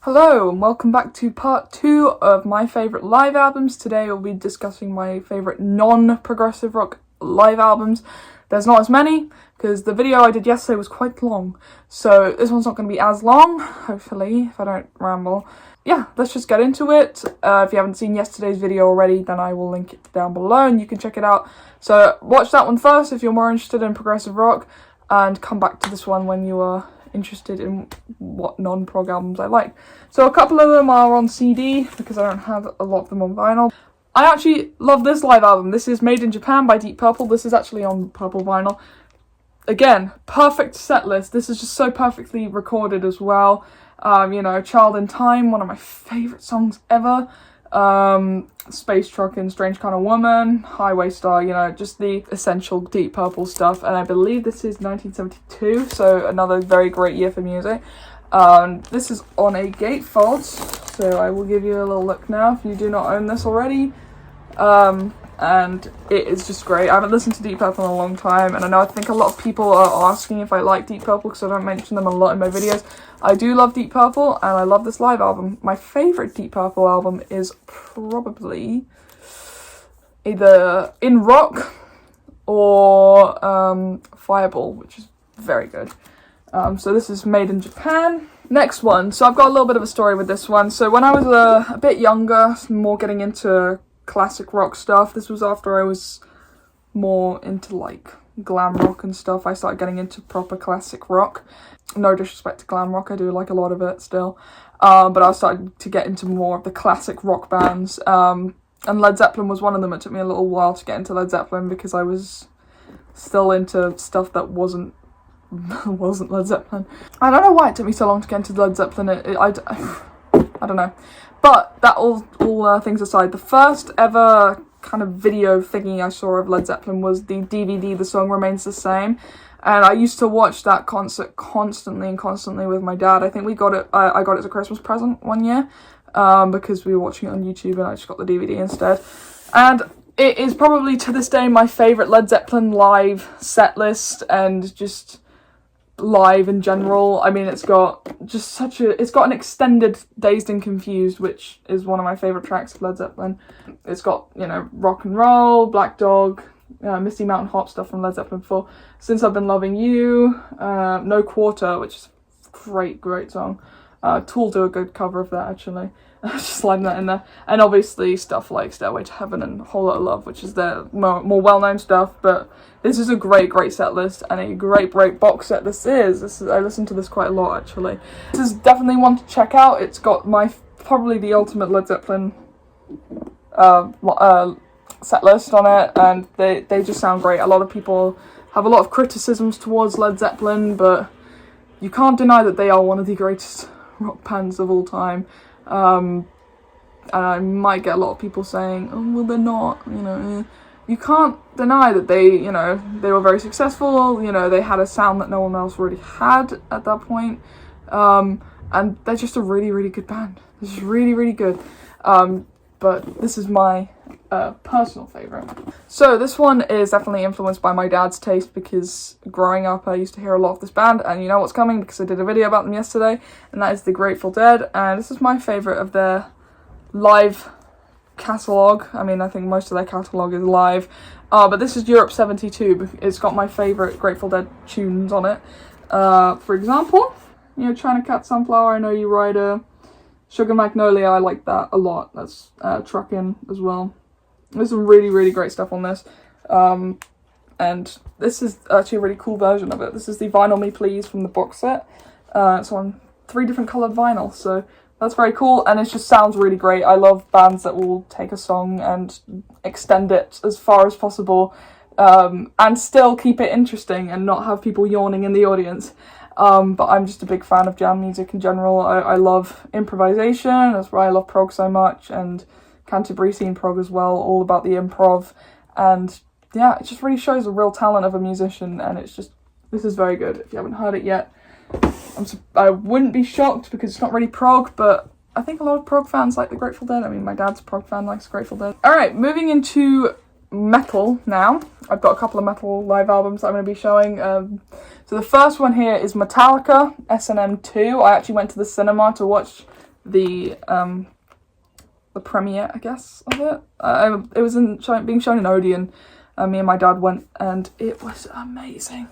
Hello and welcome back to part 2 of my favourite live albums. Today we'll be discussing my favourite non-progressive rock live albums. There's not as many because the video I did yesterday was quite long, so this one's not going to be as long, hopefully, if I don't ramble. Yeah, let's just get into it. If you haven't seen yesterday's video already, then I will link it down below and you can check it out. So watch that one first if you're more interested in progressive rock, and come back to this one when you are interested in what non-prog albums I like. So a couple of them are on CD because I don't have a lot of them on vinyl. I actually love this live album. This is Made in Japan by Deep Purple. This is actually on purple vinyl. Again, perfect set list. This is just so perfectly recorded as well. Child in Time, one of my favourite songs ever. Space Truckin', Strange Kind of Woman, Highway Star, just the essential Deep Purple stuff. And I believe this is 1972, so another very great year for music. This is on a gatefold, so I will give you a little look now if you do not own this already. And it is just great. I haven't listened to Deep Purple in a long time, and I think a lot of people are asking if I like Deep Purple because I don't mention them a lot in my videos. I do love Deep Purple, and I love this live album. My favourite Deep Purple album is probably either In Rock or Fireball, which is very good. So this is Made in Japan. Next one. So I've got a little bit of a story with this one. So when I was a bit younger, more getting into classic rock stuff, this was after I was more into like glam rock and stuff. I started getting into proper classic rock. No disrespect to glam rock, I do like a lot of it still. But I started to get into more of the classic rock bands. And Led Zeppelin was one of them. It took me a little while to get into Led Zeppelin because I was still into stuff that wasn't Led Zeppelin. I don't know why it took me so long to get into Led Zeppelin. I don't know. But that all things aside, the first ever kind of video thingy I saw of Led Zeppelin was the DVD, The Song Remains the Same. And I used to watch that concert constantly with my dad. I think I got it as a Christmas present one year because we were watching it on YouTube and I just got the DVD instead. And it is probably to this day my favourite Led Zeppelin live set list, and just live in general. I mean, it's got an extended Dazed and Confused, which is one of my favourite tracks of Led Zeppelin. It's got, Rock and Roll, Black Dog, Misty Mountain Hop stuff from Led Zeppelin 4, Since I've Been Loving You, No Quarter, which is a great song. Tool do a good cover of that, actually. Just sliding that in there. And obviously stuff like Stairway to Heaven and Whole Lotta Love, which is their more well-known stuff. But this is a great set list and a great box set this is. I listen to this quite a lot, actually. This is definitely one to check out. It's got probably the ultimate Led Zeppelin set list on it, and they just sound great. A lot of people have a lot of criticisms towards Led Zeppelin, but you can't deny that they are one of the greatest rock bands of all time. And I might get a lot of people saying, oh, well, they're not, You can't deny that they were very successful, they had a sound that no one else really had at that point. And they're just a really good band. This is really good. But this is my personal favourite. So this one is definitely influenced by my dad's taste, because growing up I used to hear a lot of this band, and you know what's coming because I did a video about them yesterday, and that is the Grateful Dead. And this is my favourite of their live catalogue. I mean, I think most of their catalogue is live, but this is Europe 72. It's got my favourite Grateful Dead tunes on it. For example, China Cat Sunflower, I Know You Rider, Sugar Magnolia, I like that a lot. That's Truckin' as well. There's some really great stuff on this. And this is actually a really cool version of it. This is the Vinyl Me Please from the box set. It's on 3 different coloured vinyl, so that's very cool, and it just sounds really great. I love bands that will take a song and extend it as far as possible, and still keep it interesting and not have people yawning in the audience. But I'm just a big fan of jam music in general. I love improvisation. That's why I love prog so much, and Canterbury scene prog as well, all about the improv. And yeah, it just really shows the real talent of a musician, and this is very good. If you haven't heard it yet, I wouldn't be shocked because it's not really prog, but I think a lot of prog fans like the Grateful Dead. I mean, my dad's a prog fan, likes Grateful Dead. Alright, moving into metal now. I've got a couple of metal live albums that I'm going to be showing. So the first one here is Metallica, S&M 2. I actually went to the cinema to watch the premiere, I guess, of it. It was being shown in Odeon. Me and my dad went, and it was amazing.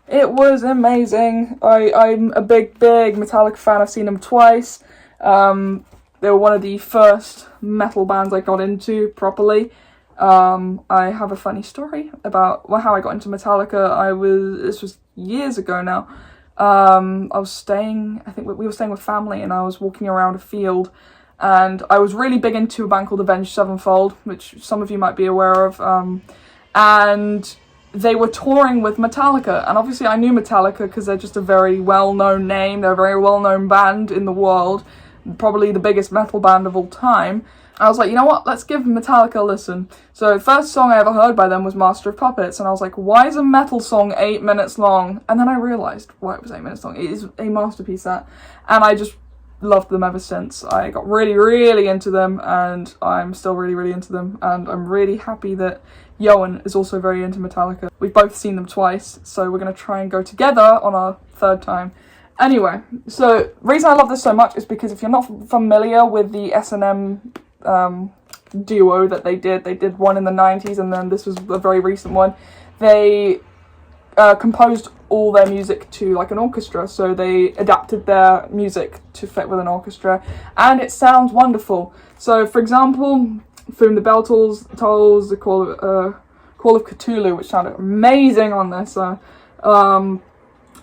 It was amazing. I'm a big Metallica fan. I've seen them twice. They were one of the first metal bands I got into properly. I have a funny story about how I got into Metallica. This was years ago now. I think we were staying with family, and I was walking around a field, and I was really big into a band called Avenged Sevenfold, which some of you might be aware of, and they were touring with Metallica, and obviously I knew Metallica because they're just a very well-known name. They're a very well-known band in the world, probably the biggest metal band of all time. I was like, you know what, let's give Metallica a listen. So the first song I ever heard by them was Master of Puppets, and I was like, why is a metal song 8 minutes long? And then I realised why it was 8 minutes long. It is a masterpiece, that. And I just loved them ever since. I got really, really into them, and I'm still really, really into them. And I'm really happy that Johan is also very into Metallica. We've both seen them twice, so we're going to try and go together on our third time. Anyway, so the reason I love this so much is because if you're not familiar with the S&M duo that they did one in the 90s, and then this was a very recent one. They composed all their music to like an orchestra, so they adapted their music to fit with an orchestra, and it sounds wonderful. So for example, Foom the Bell Tolls, the Call of Cthulhu, which sounded amazing on this,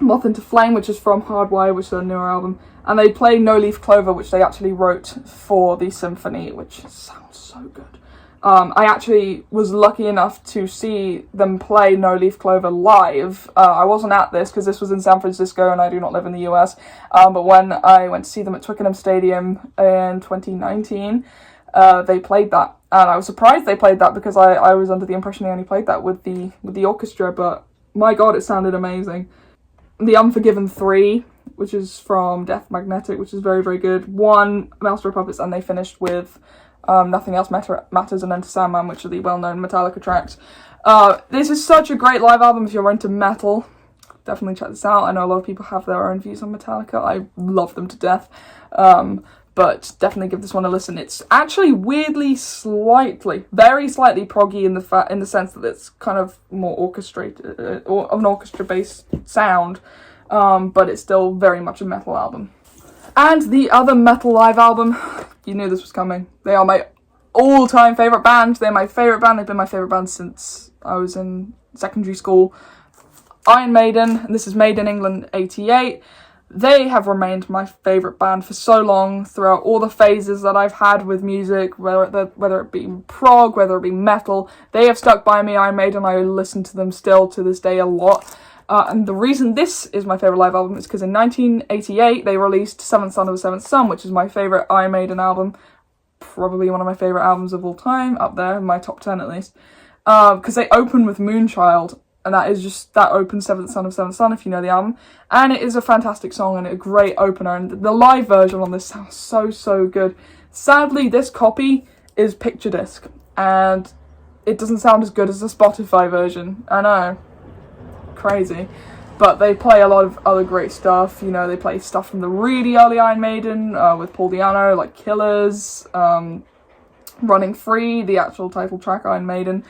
Moth into Flame, which is from Hardwire, which is their newer album, and they play No Leaf Clover, which they actually wrote for the symphony, which sounds so good. I actually was lucky enough to see them play No Leaf Clover live. I wasn't at this because this was in San Francisco and I do not live in the US, but when I went to see them at Twickenham Stadium in 2019, they played that, and I was surprised they played that because I was under the impression they only played that with the orchestra, but my god, it sounded amazing. The Unforgiven 3, which is from Death Magnetic, which is very, very good. 1, Master of Puppets, and they finished with Nothing Else Matters and Enter Sandman, which are the well-known Metallica tracks. This is such a great live album if you're into metal. Definitely check this out. I know a lot of people have their own views on Metallica. I love them to death. But definitely give this one a listen. It's actually weirdly very slightly proggy in the sense that it's kind of more orchestrated, or an orchestra-based sound, but it's still very much a metal album. And the other metal live album, you knew this was coming. They are my all-time favourite band. They're my favourite band. They've been my favourite band since I was in secondary school. Iron Maiden, and this is Made in England 88. They have remained my favourite band for so long throughout all the phases that I've had with music, whether it be prog, whether it be metal. They have stuck by me. Iron Maiden, I listen to them still to this day a lot. And the reason this is my favourite live album is because in 1988 they released Seventh Son of a Seventh Son, which is my favourite Iron Maiden album. Probably one of my favourite albums of all time, up there, in my top 10 at least. Because they open with Moonchild. And that opens Seventh Son of Seventh Son, if you know the album. And it is a fantastic song and a great opener. And the live version on this sounds so, so good. Sadly, this copy is picture disc. And it doesn't sound as good as the Spotify version. I know. Crazy. But they play a lot of other great stuff. You know, they play stuff from the really early Iron Maiden with Paul Di'Anno, like Killers, Running Free, the actual title track, Iron Maiden.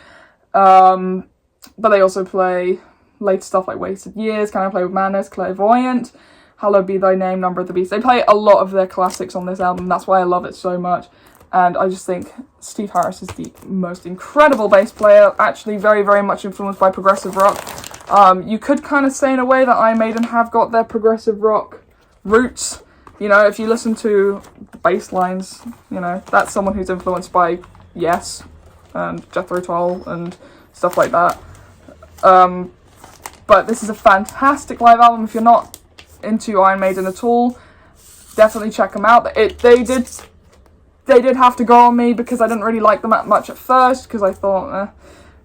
But they also play later stuff like Wasted Years, Can I Play With Madness, Clairvoyant, Hallowed Be Thy Name, Number of the Beast. They play a lot of their classics on this album. That's why I love it so much. And I just think Steve Harris is the most incredible bass player, actually very, very much influenced by progressive rock. You could kind of say in a way that Iron Maiden have got their progressive rock roots. You know, if you listen to the bass lines, you know, that's someone who's influenced by Yes and Jethro Tull and stuff like that. But this is a fantastic live album. If you're not into Iron Maiden at all, definitely check them out. They did have to go on me because I didn't really like them that much at first, because I thought,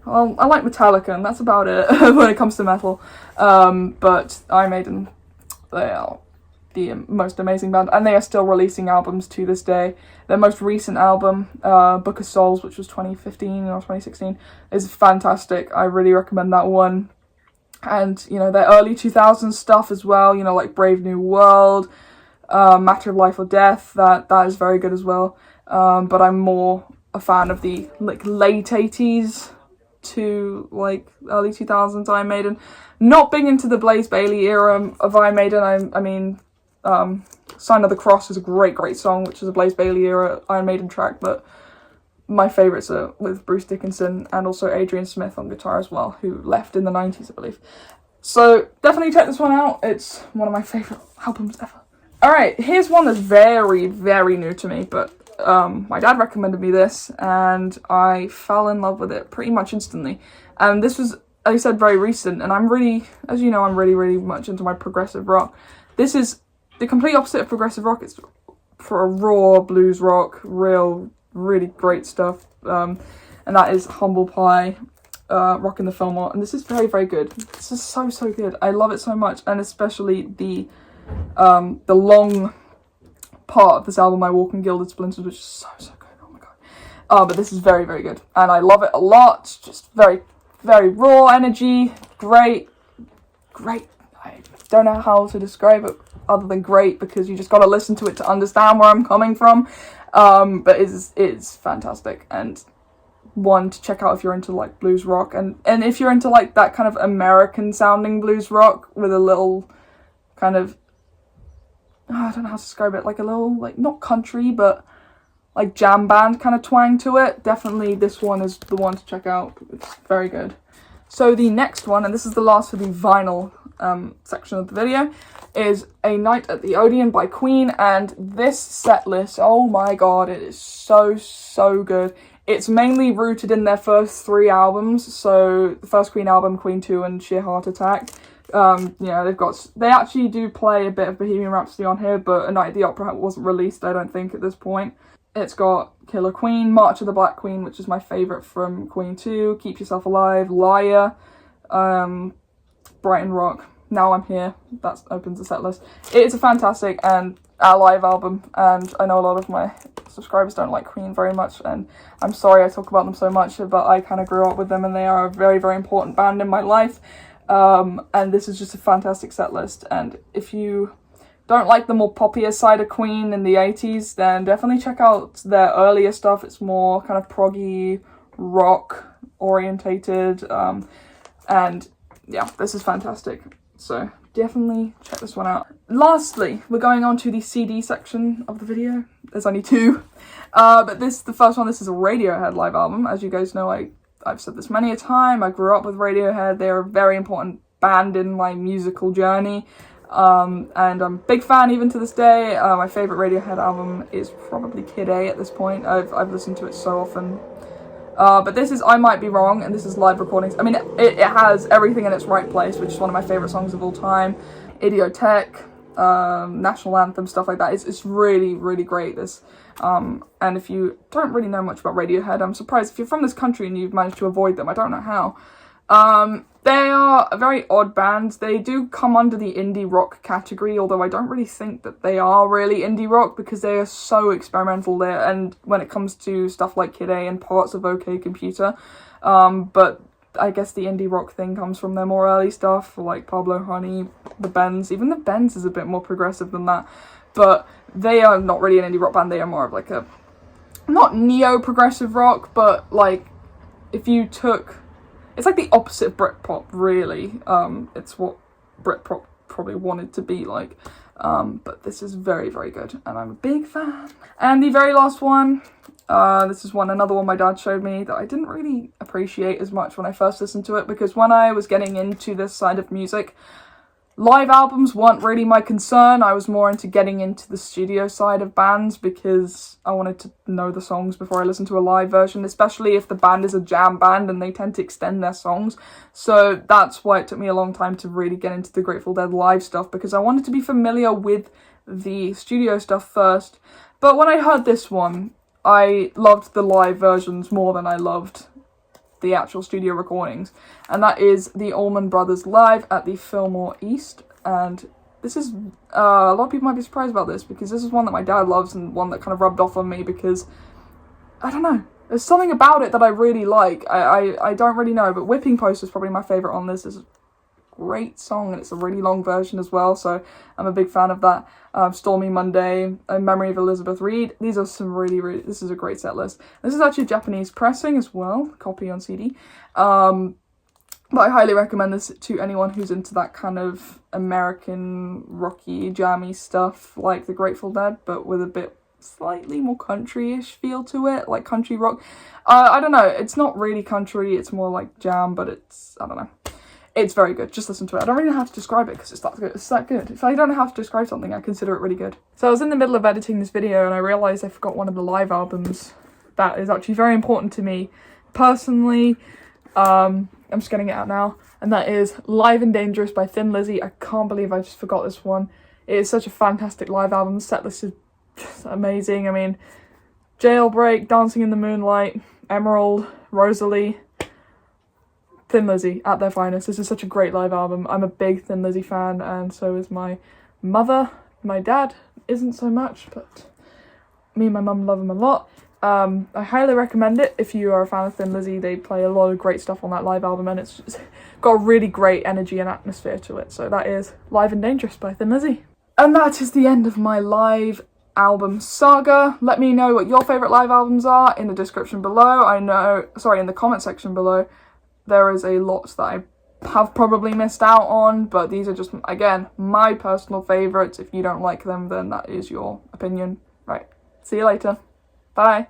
well, I like Metallica and that's about it when it comes to metal. But Iron Maiden, they are the most amazing band, and they are still releasing albums to this day. Their most recent album, Book of Souls, which was 2015 or 2016, is fantastic. I really recommend that one. And, you know, their early 2000s stuff as well, you know, like Brave New World, Matter of Life or Death, that is very good as well. But I'm more a fan of the like late 80s to like early 2000s Iron Maiden. Not big into the Blaze Bayley era of Iron Maiden. I mean, Sign of the Cross is a great song, which is a Blaze Bayley era Iron Maiden track, but my favourites are with Bruce Dickinson and also Adrian Smith on guitar as well, who left in the 90s, I believe. So definitely check this one out. It's one of my favourite albums ever. Alright, here's one that's very, very new to me, but my dad recommended me this, and I fell in love with it pretty much instantly. And this was, as I said, very recent, and I'm really, as you know, I'm really much into my progressive rock. This is the complete opposite of progressive rock. It's for a raw blues rock, really great stuff, and that is Humble Pie, Rockin' the Fillmore, and this is very good. This is so good. I love it so much, and especially the long part of this album, I Walk in Gilded Splinters, which is so good. Oh my god. But this is very good, and I love it a lot. It's just very raw energy, great. I don't know how to describe it other than great, because you just got to listen to it to understand where I'm coming from. But it's fantastic, and one to check out if you're into like blues rock, and if you're into like that kind of American sounding blues rock with a little kind of, I don't know how to describe it, like a little, like, not country, but like jam band kind of twang to it. Definitely this one is the one to check out. It's very good. So the next one, and this is the last for the vinyl section of the video, is A Night at the Odeon by Queen, and this set list, oh my god, it is so good. It's mainly rooted in their first 3 albums, so the first Queen album, Queen 2, and Sheer Heart Attack. You know, they actually do play a bit of Bohemian Rhapsody on here, but A Night at the Opera wasn't released, I don't think, at this point. It's got Killer Queen, March of the Black Queen, which is my favourite from Queen 2, Keep Yourself Alive, Liar, Brighton Rock, Now I'm Here. That opens the set list. It's a fantastic and a live album, and I know a lot of my subscribers don't like Queen very much, and I'm sorry I talk about them so much, but I kind of grew up with them, and they are a very important band in my life. And this is just a fantastic set list, and if you don't like the more poppier side of Queen in the 80s, then definitely check out their earlier stuff. It's more kind of proggy, rock orientated, and yeah, this is fantastic. So definitely check this one out. Lastly, we're going on to the CD section of the video. There's only 2, but the first one, this is a Radiohead live album. As you guys know, I've said this many a time, I grew up with Radiohead. They're a very important band in my musical journey, and I'm a big fan even to this day. My favourite Radiohead album is probably Kid A at this point. I've listened to it so often. But this is I Might Be Wrong, and this is live recordings. I mean, it has everything in its right place, which is one of my favourite songs of all time. Idioteque, National Anthem, stuff like that. It's really great, this. And if you don't really know much about Radiohead, I'm surprised if you're from this country and you've managed to avoid them. I don't know how. They are a very odd band. They do come under the indie rock category, although I don't really think that they are really indie rock, because they are so experimental there, and when it comes to stuff like Kid A and parts of OK Computer. But I guess the indie rock thing comes from their more early stuff, like Pablo Honey, The Bends. Even The Bends is a bit more progressive than that. But they are not really an indie rock band. They are more of like a, not neo-progressive rock, but like, if you took, it's like the opposite of Britpop, really. It's what Britpop probably wanted to be like. But this is very good, and I'm a big fan. And the very last one, this is another one my dad showed me that I didn't really appreciate as much when I first listened to it, because when I was getting into this side of music, live albums weren't really my concern. I was more into getting into the studio side of bands, because I wanted to know the songs before I listened to a live version, especially if the band is a jam band and they tend to extend their songs. So that's why it took me a long time to really get into the Grateful Dead live stuff, because I wanted to be familiar with the studio stuff first. But when I heard this one, I loved the live versions more than I loved the actual studio recordings, and that is the Allman Brothers live at the Fillmore East. And this is a lot of people might be surprised about this, because this is one that my dad loves, and one that kind of rubbed off on me, because I don't know, there's something about it that I really like. I don't really know, but Whipping Post is probably my favourite on this. It's great song, and it's a really long version as well, so I'm a big fan of that. Stormy Monday, In Memory of Elizabeth Reed. These are some really, this is a great set list. This is actually a Japanese pressing as well, copy on CD. But I highly recommend this to anyone who's into that kind of American rocky, jammy stuff, like the Grateful Dead, but with a bit slightly more country-ish feel to it, like country rock. I don't know, it's not really country, it's more like jam, but it's, I don't know. It's very good, just listen to it. I don't really know how to describe it because it's that good. It's that good. If I don't know how to describe something, I consider it really good. So I was in the middle of editing this video and I realised I forgot one of the live albums that is actually very important to me personally. I'm just getting it out now, and that is Live and Dangerous by Thin Lizzy. I can't believe I just forgot this one. It is such a fantastic live album. The set list is just amazing. I mean, Jailbreak, Dancing in the Moonlight, Emerald, Rosalie, Thin Lizzy at their finest. This is such a great live album. I'm a big Thin Lizzy fan, and so is my mother. My dad isn't so much, but me and my mum love him a lot. I highly recommend it if you are a fan of Thin Lizzy. They play a lot of great stuff on that live album, and it's just got a really great energy and atmosphere to it. So that is Live and Dangerous by Thin Lizzy. And that is the end of my live album saga. Let me know what your favourite live albums are in the description below. In the comment section below. There is a lot that I have probably missed out on, but these are just, again, my personal favourites. If you don't like them, then that is your opinion. Right, see you later. Bye.